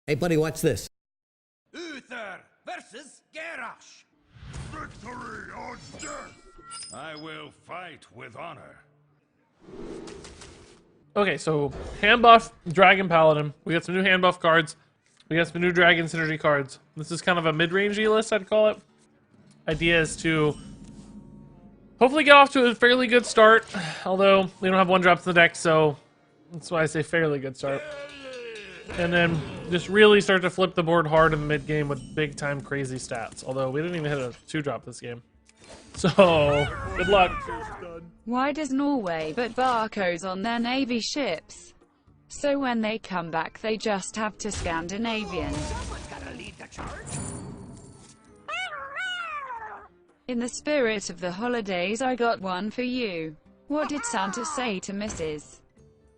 Hey, buddy, watch this. Uther versus Garrosh. Victory or death! I will fight with honor. Okay, so Handbuff, Dragon Paladin. We got some new Handbuff cards. We got some new Dragon Synergy cards. This is kind of a mid-rangey list, I'd call it. Idea is to hopefully get off to a fairly good start, although we don't have one drops in the deck, so that's why I say fairly good start. And then just really start to flip the board hard in the mid-game with big-time crazy stats, although we didn't even hit a 2-drop this game. So, good luck. Why does Norway put barcodes on their navy ships? So when they come back they just have to Scandinavian. Someone's gotta lead the charge. In the spirit of the holidays, I got one for you. What did Santa say to Mrs.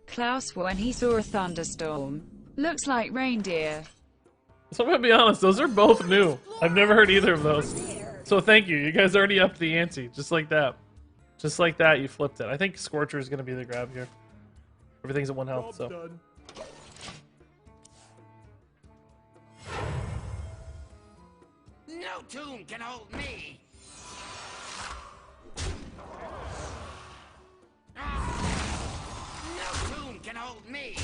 Klaus when he saw a thunderstorm? Looks like reindeer. So I'm gonna be honest, those are both new. I've never heard either of those. So thank you. You guys already upped the ante, just like that. Just like that, you flipped it. I think Scorcher is gonna be the grab here. Everything's at 1 health, so. No tomb can hold me. No tomb can hold me.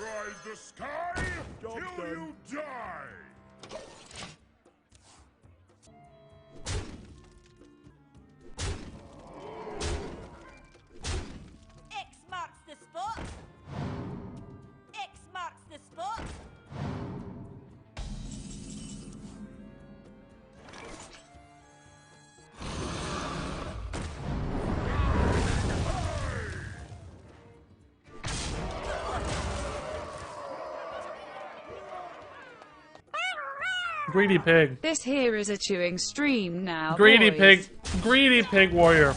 Ride the sky till you die! X marks the spot. X marks the spot. Greedy pig. This here is a chewing stream now, Greedy boys. pig. Greedy pig warrior.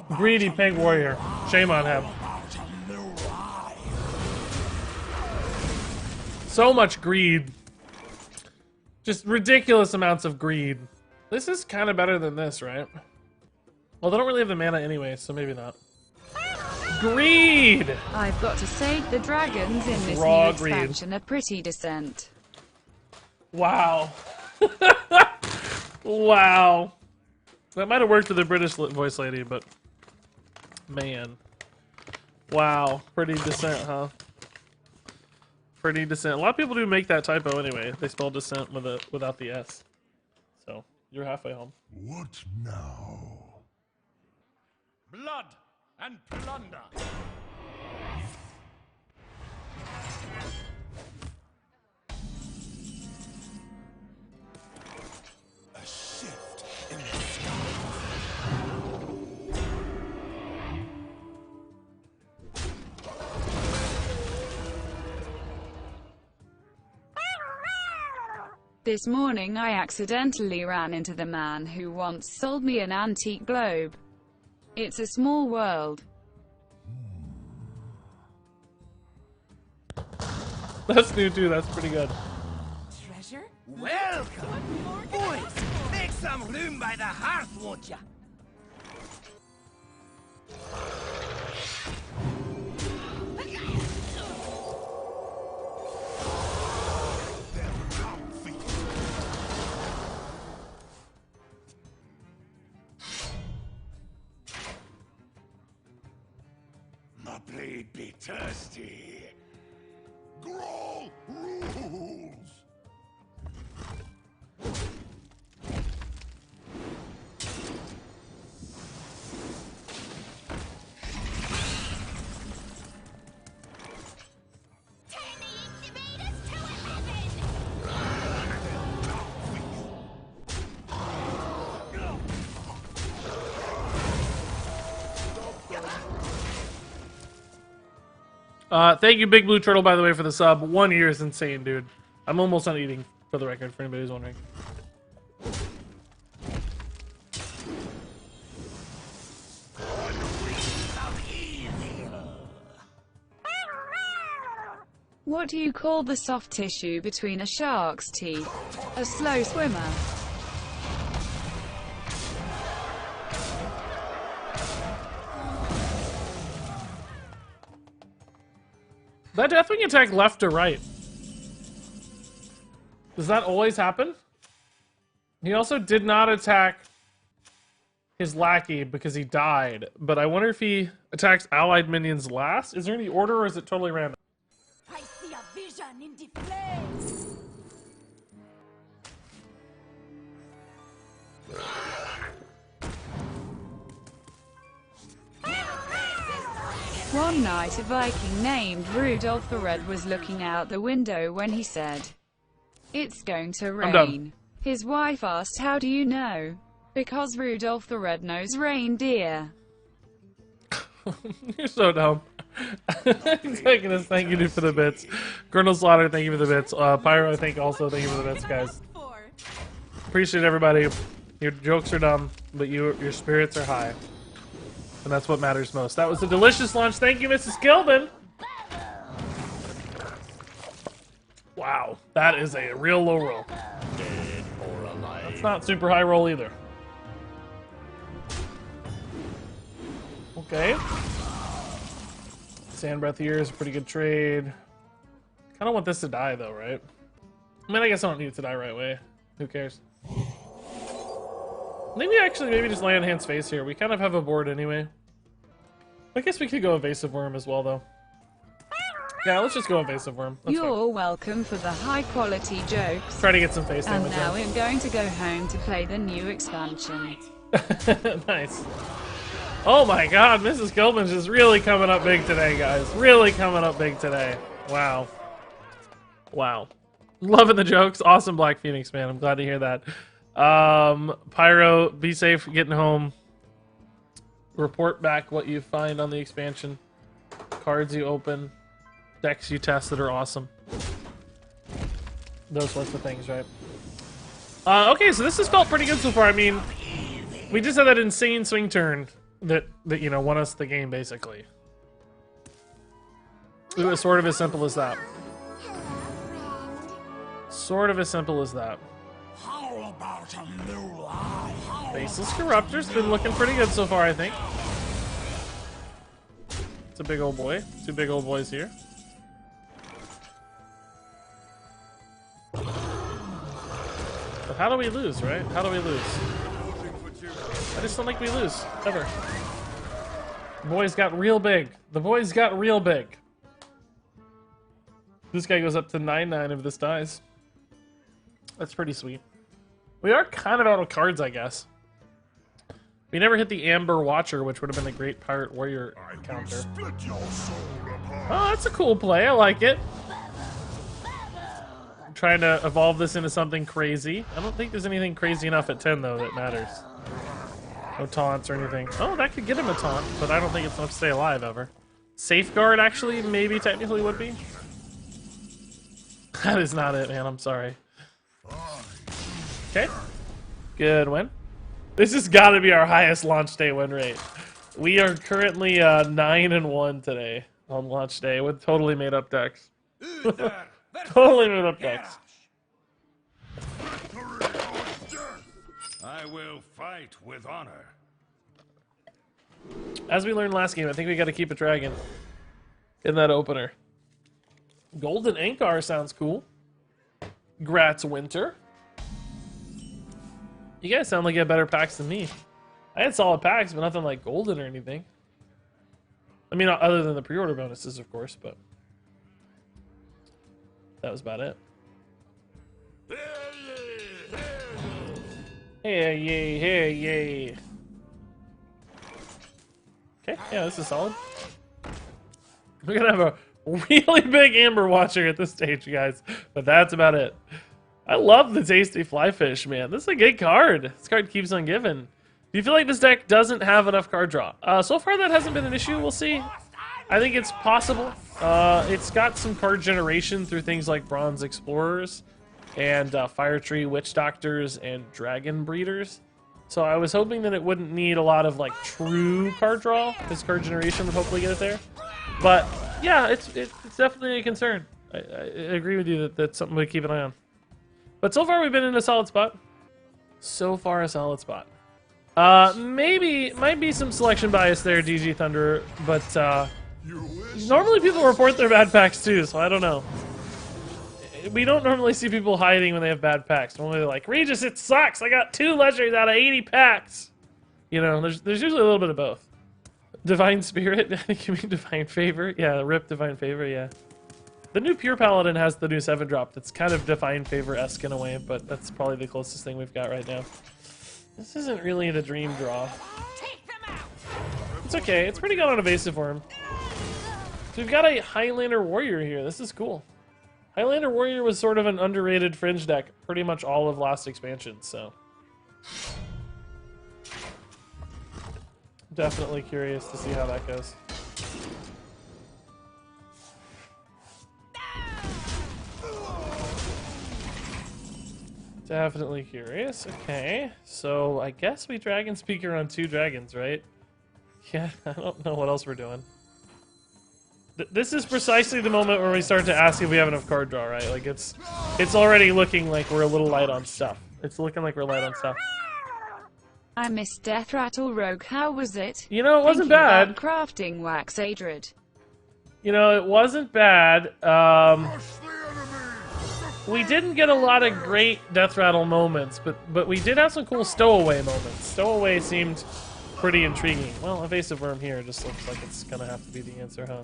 Greedy pig warrior. Shame on him. So much greed. Just ridiculous amounts of greed. This is kind of better than this, right? Well, they don't really have the mana anyway, so maybe not. Greed! I've got to say, the dragons in this Raw new greed. expansion are pretty decent. Wow. Wow. That might have worked with the British voice lady, but man. Wow. Pretty decent, huh? Pretty decent. A lot of people do make that typo anyway. They spell descent without the S. So, you're halfway home. What now? Blood and plunder. A shift in the sky. This morning I accidentally ran into the man who once sold me an antique globe. It's a small world. That's new too, that's pretty good. Treasure? Welcome. Boys, make some room by the hearth, won't ya? My blade be thirsty. Growl rules! Thank you, Big Blue Turtle, by the way, for the sub. 1 year is insane, dude. I'm almost done eating, for the record, for anybody who's wondering. What do you call the soft tissue between a shark's teeth? A slow swimmer. That Deathwing attack left to right. Does that always happen? He also did not attack his lackey because he died, but I wonder if he attacks allied minions last? Is there any order or is it totally random? I see a vision in the flames. One night a Viking named Rudolph the Red was looking out the window when he said, "It's going to I'm done. rain." His wife asked, "How do you know?" "Because Rudolph the Red knows reindeer." You're so dumb. Taking us, thank you for the bits. Colonel Slaughter, thank you for the bits. Pyro, I think also thank you for the bits, guys. Appreciate everybody. Your jokes are dumb, but your spirits are high. And that's what matters most. That was a delicious lunch. Thank you, Mrs. Gilbin. Wow, that is a real low roll. That's not super high roll either. Okay. Sand Breath here is a pretty good trade. Kind of want this to die though, right? I mean, I guess I don't need it to die right away. Who cares? Maybe just land Hand's Face here. We kind of have a board anyway. I guess we could go Evasive Worm as well though. Yeah, let's just go Evasive Worm. That's You're welcome for the high quality jokes. Try to get some face And damage. now I'm going to go home to play the new expansion. Nice. Oh my god, Mrs. Gilman's just really coming up big today, guys. Really coming up big today. Wow. Wow. Loving the jokes. Awesome, Black Phoenix, man. I'm glad to hear that. Pyro, be safe getting home. Report back what you find on the expansion. Cards you open. Decks you test that are awesome. Those sorts of things, right? Okay, so this has felt pretty good so far. I mean, we just had that insane swing turn that you know, won us the game, basically. It was sort of as simple as that. Sort of as simple as that. How about a new life? Faceless Corruptor's been looking pretty good so far, I think. It's a big old boy. Two big old boys here. But how do we lose, right? How do we lose? I just don't think we lose, ever. The boys got real big. The boys got real big. This guy goes up to 9/9 if this dies. That's pretty sweet. We are kind of out of cards, I guess. We never hit the Amber Watcher, which would have been a great Pirate Warrior counter. Split your soul apart. Oh, that's a cool play. I like it. I'm trying to evolve this into something crazy. I don't think there's anything crazy enough at 10, though, that matters. No taunts or anything. Oh, that could get him a taunt, but I don't think it's enough to stay alive, ever. Safeguard, actually, maybe technically would be. That is not it, man. I'm sorry. Okay. Good win. This has got to be our highest launch day win rate. We are currently 9-1 today on launch day with totally made up decks. Totally made up decks. I will fight with honor. As we learned last game, I think we got to keep a dragon in that opener. Golden Ankar sounds cool. Gratz Winter. You guys sound like you have better packs than me. I had solid packs, but nothing like golden or anything. I mean, other than the pre-order bonuses, of course, but that was about it. Hey, yay, hey, yay. Okay, yeah, this is solid. We're gonna have a really big Amber Watcher at this stage, guys, but that's about it. I love the Tasty Flyfish, man. This is a good card. This card keeps on giving. Do you feel like this deck doesn't have enough card draw? So far, that hasn't been an issue. We'll see. I think it's possible. It's got some card generation through things like Bronze Explorers and Fire Tree Witch Doctors and Dragon Breeders. So I was hoping that it wouldn't need a lot of like true card draw. This card generation would hopefully get it there. But yeah, it's definitely a concern. I agree with you that that's something we keep an eye on. But so far we've been in a solid spot. So far a solid spot. Maybe might be some selection bias there, DG Thunder, but Normally people report their bad packs too, so I don't know. We don't normally see people hiding when they have bad packs. Normally they're like, Regis, it sucks. I got 2 legendaries out of 80 packs. You know, there's usually a little bit of both. Divine Spirit? I think you mean Divine Favor. Yeah, rip Divine Favor, yeah. The new Pure Paladin has the new 7-drop that's kind of Divine Favor-esque in a way, but that's probably the closest thing we've got right now. This isn't really the dream draw. It's okay, it's pretty good on evasive form. So we've got a Highlander Warrior here, this is cool. Highlander Warrior was sort of an underrated fringe deck pretty much all of last expansion, so... Definitely curious to see how that goes. Definitely curious. Okay, so I guess we Dragon Speaker on 2 dragons, right? Yeah, I don't know what else we're doing. This is precisely the moment where we start to ask if we have enough card draw, right? Like it's already looking like we're a little light on stuff. It's looking like we're light on stuff. I missed Death Rattle Rogue. How was it? You know, it wasn't Thinking bad. about crafting wax Adrid. You know, it wasn't bad. We didn't get a lot of great Death Rattle moments, but we did have some cool Stowaway moments. Stowaway seemed pretty intriguing. Well, Evasive Worm here just looks like it's gonna have to be the answer, huh?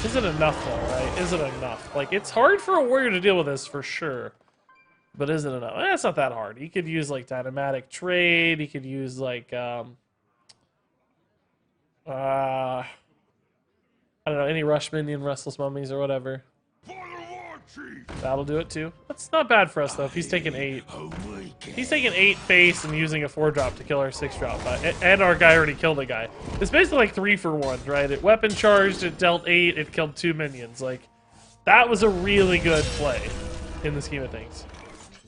Is it enough though, right? Is it enough? Like, it's hard for a warrior to deal with this for sure. But is it enough? Eh, it's not that hard. He could use like Dynamatic Trade, he could use like I don't know, any Rush Minion, Restless Mummies, or whatever. That'll do it too. That's not bad for us though. If he's taking 8, he's taking 8 face and using a 4-drop to kill our 6-drop, and our guy already killed a guy. It's basically like 3 for 1, right? It weapon charged, it dealt 8, it killed 2 minions. Like, that was a really good play in the scheme of things.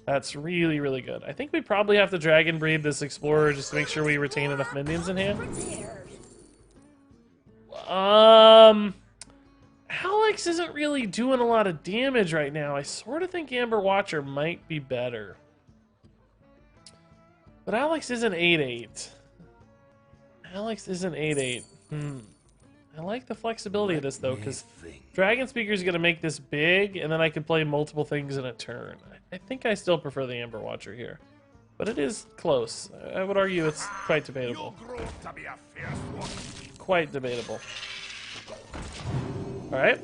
That's really, really good. I think we probably have to Dragon Breed this Explorer just to make sure we retain enough minions in hand. Alex isn't really doing a lot of damage right now. I sort of think Amber Watcher might be better. But Alex is an 8/8. Alex is an 8/8. I like the flexibility of this though, because Dragon Speaker is going to make this big, and then I can play multiple things in a turn. I think I still prefer the Amber Watcher here. But it is close. I would argue it's quite debatable. Quite debatable. Alright.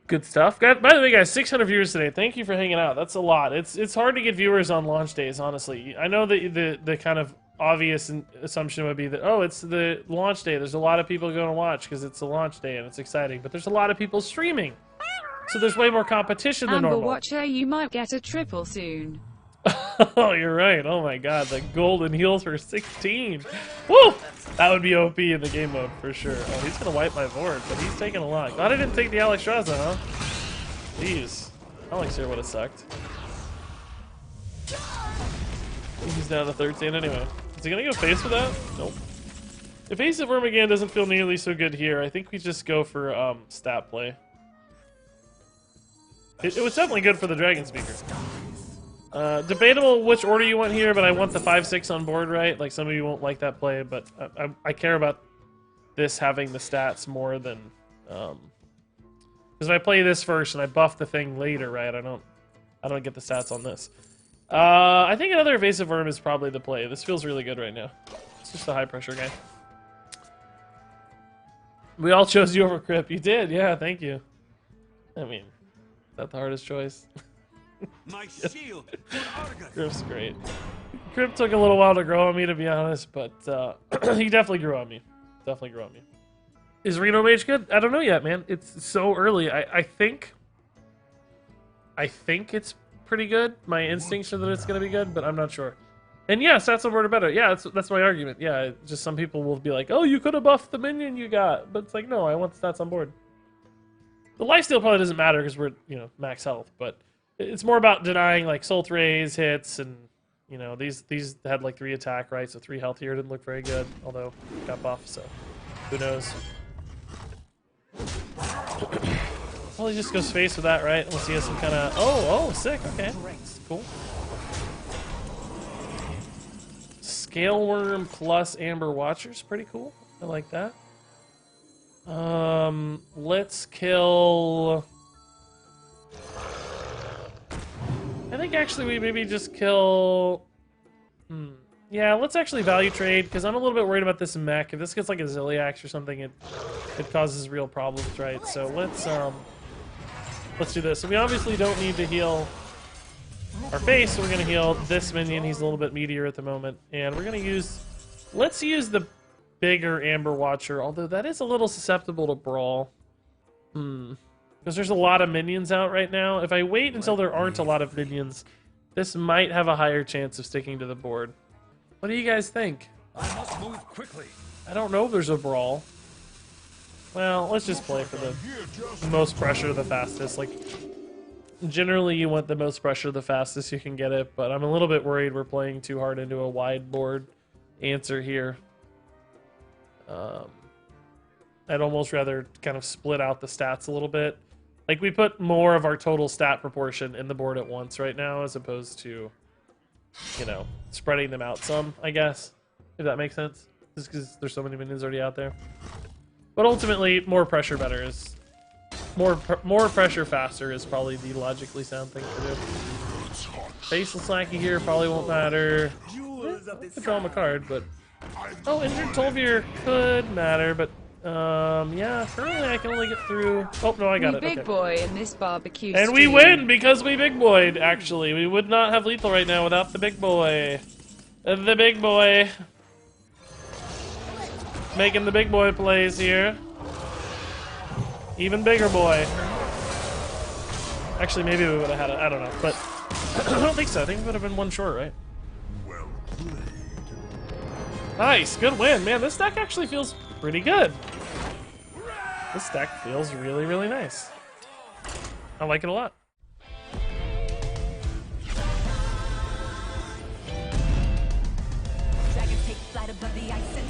Good stuff. By the way, guys, 600 viewers today. Thank you for hanging out. That's a lot. It's hard to get viewers on launch days, honestly. I know that the kind of obvious assumption would be that, oh, it's the launch day. There's a lot of people going to watch because it's a launch day and it's exciting. But there's a lot of people streaming. So there's way more competition than normal. Amber Watcher, you might get a triple soon. Oh, you're right. Oh my god, the golden heals for 16. Woo! That would be OP in the game mode for sure. Oh, he's gonna wipe my board, but he's taking a lot. Glad I didn't take the Alex Straza, huh? Jeez. Alex here would have sucked. He's down to 13 anyway. Is he gonna go face with that? Nope. If Ace of Worm again doesn't feel nearly so good here, I think we just go for stat play. It was definitely good for the Dragon Speaker. Debatable which order you want here, but I want the 5/6 on board, right? Like, some of you won't like that play, but I care about this having the stats more than... Because if I play this first and I buff the thing later, right, I don't get the stats on this. I think another Evasive Worm is probably the play. This feels really good right now. It's just a high-pressure guy. We all chose you over Crip. You did, yeah, thank you. I mean, is that the hardest choice? My shield. Crip's great. Crip took a little while to grow on me, to be honest, but he definitely grew on me. Definitely grew on me. Is Reno Mage good? I don't know yet, man. It's so early. I think it's pretty good. My instincts are that it's going to be good, but I'm not sure. And yeah, stats on board are better. Yeah, that's my argument. Yeah, just some people will be like, oh, you could have buffed the minion you got. But it's like, no, I want stats on board. The lifesteal probably doesn't matter because we're, max health, but it's more about denying like Soul Rays hits, and these had like 3 attack, right? So 3 health here didn't look very good, although got buffed, so who knows. Well, he just goes face with that, right? Unless he has some kind of... Oh, sick, okay. Cool. Scale Worm plus Amber Watcher's pretty cool. I like that. Let's kill... I think actually we maybe just kill... Yeah, let's actually value trade, because I'm a little bit worried about this mech. If this gets like a Zilliax or something, it causes real problems, right? So let's do this. So we obviously don't need to heal our face, so we're gonna heal this minion. He's a little bit meatier at the moment. And we're gonna use... Let's use the bigger Amber Watcher, although that is a little susceptible to brawl. Because there's a lot of minions out right now. If I wait until there aren't a lot of minions, this might have a higher chance of sticking to the board. What do you guys think? I must move quickly. I don't know if there's a brawl. Well, let's just play for the most pressure the fastest. Like, generally you want the most pressure the fastest you can get it, but I'm a little bit worried we're playing too hard into a wide board answer here. I'd almost rather kind of split out the stats a little bit. Like, we put more of our total stat proportion in the board at once right now, as opposed to, you know, spreading them out some, I guess. If that makes sense. Just because there's so many minions already out there. But ultimately, more pressure better is... More pressure faster is probably the logically sound thing to do. Facial Slacky here probably won't matter. I could draw him a card, but... Oh, Injured Tolvier could matter, but... yeah, currently I can only get through... Oh, no, I got it. Big boy in this barbecue And we stream. win because we big boyed, actually. We would not have lethal right now without the big boy. The big boy. Making the big boy plays here. Even bigger boy. Actually, maybe we would have had it. I don't know, but I don't think so. I think we would have been one short, right? Well played. Nice, good win. Man, this deck actually feels pretty good. This deck feels really, really nice. I like it a lot. Dragons take flight above the ice.